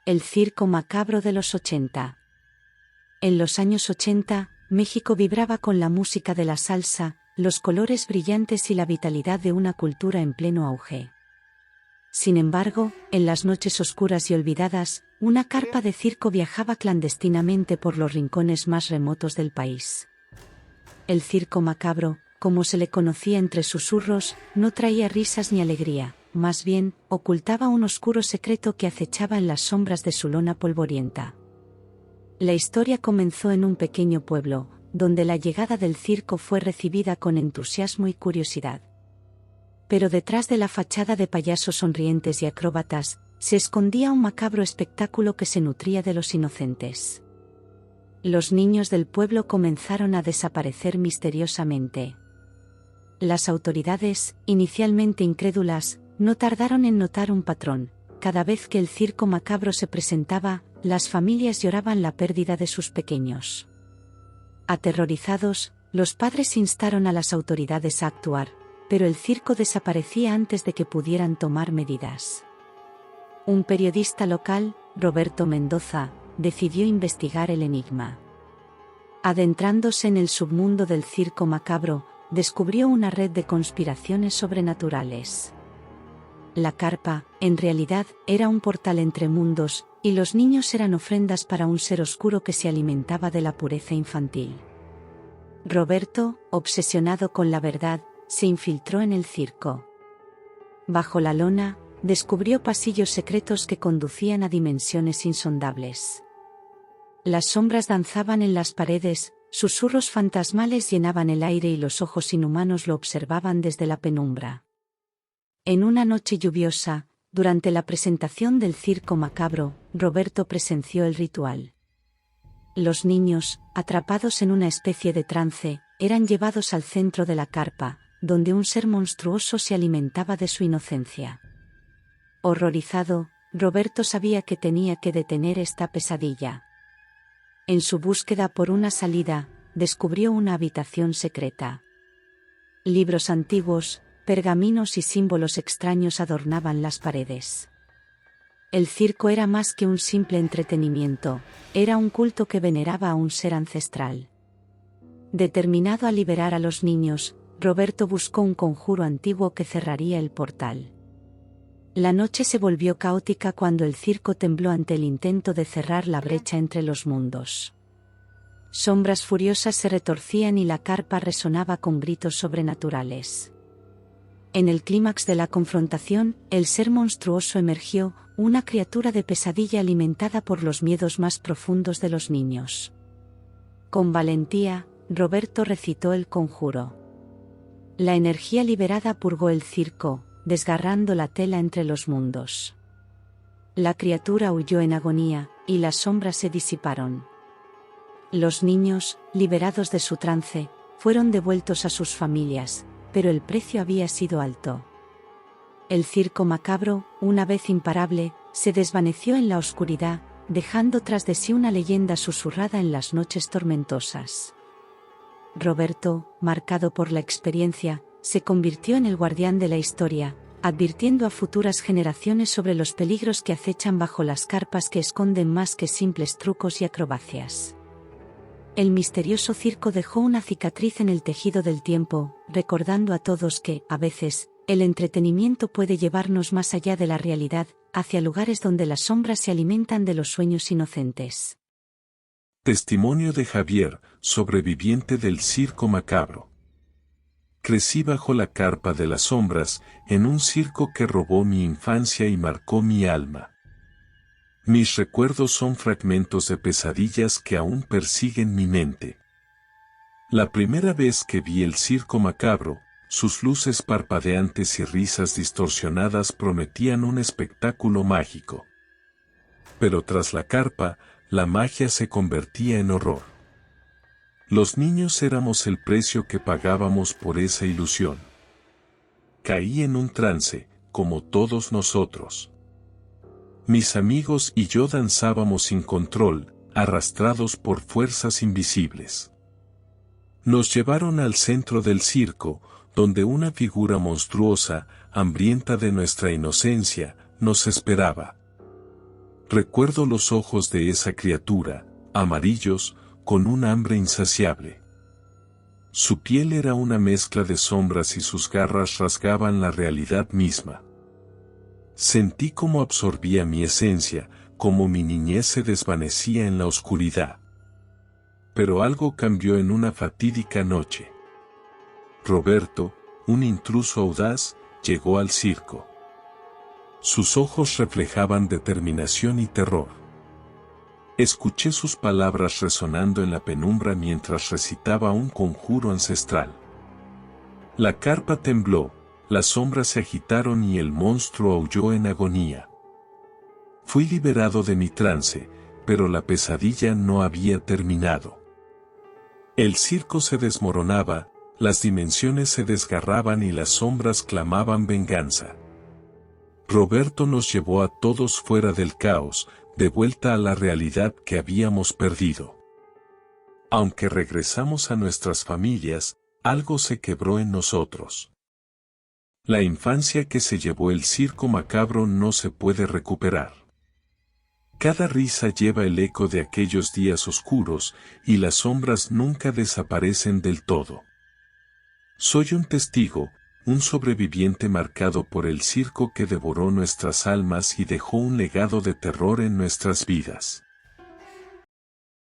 El circo macabro de los 80. En los años 80, México vibraba con la música de la salsa, los colores brillantes y la vitalidad de una cultura en pleno auge. Sin embargo, en las noches oscuras y olvidadas, una carpa de circo viajaba clandestinamente por los rincones más remotos del país. El circo macabro, como se le conocía entre susurros, no traía risas ni alegría, más bien, ocultaba un oscuro secreto que acechaba en las sombras de su lona polvorienta. La historia comenzó en un pequeño pueblo, donde la llegada del circo fue recibida con entusiasmo y curiosidad. Pero detrás de la fachada de payasos sonrientes y acróbatas, se escondía un macabro espectáculo que se nutría de los inocentes. Los niños del pueblo comenzaron a desaparecer misteriosamente. Las autoridades, inicialmente incrédulas, no tardaron en notar un patrón. Cada vez que el circo macabro se presentaba, las familias lloraban la pérdida de sus pequeños. Aterrorizados, los padres instaron a las autoridades a actuar, pero el circo desaparecía antes de que pudieran tomar medidas. Un periodista local, Roberto Mendoza, decidió investigar el enigma. Adentrándose en el submundo del circo macabro, descubrió una red de conspiraciones sobrenaturales. La carpa, en realidad, era un portal entre mundos, y los niños eran ofrendas para un ser oscuro que se alimentaba de la pureza infantil. Roberto, obsesionado con la verdad, se infiltró en el circo. Bajo la lona, descubrió pasillos secretos que conducían a dimensiones insondables. Las sombras danzaban en las paredes, susurros fantasmales llenaban el aire y los ojos inhumanos lo observaban desde la penumbra. En una noche lluviosa, durante la presentación del circo macabro, Roberto presenció el ritual. Los niños, atrapados en una especie de trance, eran llevados al centro de la carpa, donde un ser monstruoso se alimentaba de su inocencia. Horrorizado, Roberto sabía que tenía que detener esta pesadilla. En su búsqueda por una salida, descubrió una habitación secreta. Libros antiguos, pergaminos y símbolos extraños adornaban las paredes. El circo era más que un simple entretenimiento, era un culto que veneraba a un ser ancestral. Determinado a liberar a los niños, Roberto buscó un conjuro antiguo que cerraría el portal. La noche se volvió caótica cuando el circo tembló ante el intento de cerrar la brecha entre los mundos. Sombras furiosas se retorcían y la carpa resonaba con gritos sobrenaturales. En el clímax de la confrontación, el ser monstruoso emergió, una criatura de pesadilla alimentada por los miedos más profundos de los niños. Con valentía, Roberto recitó el conjuro. La energía liberada purgó el circo, desgarrando la tela entre los mundos. La criatura huyó en agonía, y las sombras se disiparon. Los niños, liberados de su trance, fueron devueltos a sus familias, pero el precio había sido alto. El circo macabro, una vez imparable, se desvaneció en la oscuridad, dejando tras de sí una leyenda susurrada en las noches tormentosas. Roberto, marcado por la experiencia, se convirtió en el guardián de la historia, advirtiendo a futuras generaciones sobre los peligros que acechan bajo las carpas que esconden más que simples trucos y acrobacias. El misterioso circo dejó una cicatriz en el tejido del tiempo, recordando a todos que, a veces, el entretenimiento puede llevarnos más allá de la realidad, hacia lugares donde las sombras se alimentan de los sueños inocentes. Testimonio de Javier, sobreviviente del circo macabro. Crecí bajo la carpa de las sombras, en un circo que robó mi infancia y marcó mi alma. Mis recuerdos son fragmentos de pesadillas que aún persiguen mi mente. La primera vez que vi el circo macabro, sus luces parpadeantes y risas distorsionadas prometían un espectáculo mágico. Pero tras la carpa, la magia se convertía en horror. Los niños éramos el precio que pagábamos por esa ilusión. Caí en un trance, como todos nosotros. Mis amigos y yo danzábamos sin control, arrastrados por fuerzas invisibles. Nos llevaron al centro del circo, donde una figura monstruosa, hambrienta de nuestra inocencia, nos esperaba. Recuerdo los ojos de esa criatura, amarillos, con un hambre insaciable. Su piel era una mezcla de sombras y sus garras rasgaban la realidad misma. Sentí cómo absorbía mi esencia, cómo mi niñez se desvanecía en la oscuridad. Pero algo cambió en una fatídica noche. Roberto, un intruso audaz, llegó al circo. Sus ojos reflejaban determinación y terror. Escuché sus palabras resonando en la penumbra mientras recitaba un conjuro ancestral. La carpa tembló, las sombras se agitaron y el monstruo aulló en agonía. Fui liberado de mi trance, pero la pesadilla no había terminado. El circo se desmoronaba, las dimensiones se desgarraban y las sombras clamaban venganza. Roberto nos llevó a todos fuera del caos, de vuelta a la realidad que habíamos perdido. Aunque regresamos a nuestras familias, algo se quebró en nosotros. La infancia que se llevó el circo macabro no se puede recuperar. Cada risa lleva el eco de aquellos días oscuros, y las sombras nunca desaparecen del todo. Soy un testigo, un sobreviviente marcado por el circo que devoró nuestras almas y dejó un legado de terror en nuestras vidas.